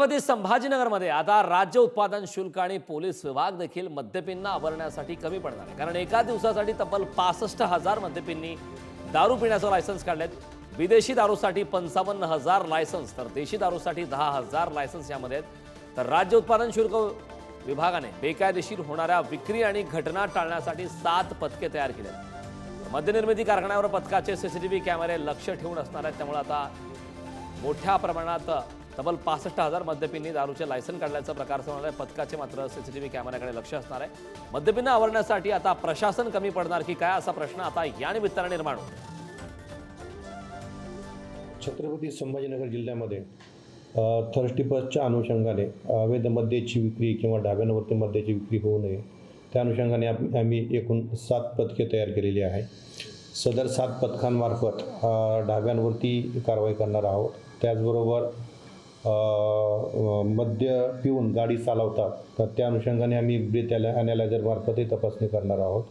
छत्रपती संभाजीनगरमध्ये आता राज्य उत्पादन शुल्क आणि पोलीस विभाग देखील मद्यपींना आवरण्यासाठी कमी पडणार आहे। कारण एका दिवसासाठी तब्बल 65,000 मद्यपींनी दारू पिण्याचं लायसन्स काढलेत। विदेशी दारूसाठी 55,000 लायसन्स तर देशी दारूसाठी 10,000 लायसन्स यामध्ये आहेत। तर राज्य उत्पादन शुल्क विभागाने बेकायदेशीर होणाऱ्या विक्री आणि घटना टाळण्यासाठी 7 पथके तयार केली आहेत। मद्यनिर्मिती कारखान्यावर पथकाचे सीसीटीव्ही कॅमेरे लक्ष ठेवून असणार आहेत। त्यामुळे आता मोठ्या प्रमाणात तब्बल 65,000 मद्यपींनी दारूचे लायसन काढल्याचा प्रकार समोर आहे। पथकाचे मात्र सीसीटीव्ही कॅमेऱ्याकडे लक्ष असणार आहे। मद्यपींना आवरण्यासाठी आता प्रशासन कमी पडणार की काय असा प्रश्न आता या निमित्ताने निर्माण होतो। छत्रपती संभाजीनगर जिल्ह्यामध्ये थर्स्टी बसच्या अनुषंगाने अवैध मद्याची विक्री किंवा ढाब्यांवरती मद्याची विक्री होऊ नये त्या अनुषंगाने आम्ही एकूण 7 पथके तयार केलेली आहे। सदर 7 पथकांमार्फत ढाब्यांवरती कारवाई करणार आहोत। त्याचबरोबर मद्य पिऊन गाडी चालवतात तर त्या अनुषंगाने आम्ही ब्रेथ ॲनालायझर मार्फतही तपासणी करणार आहोत।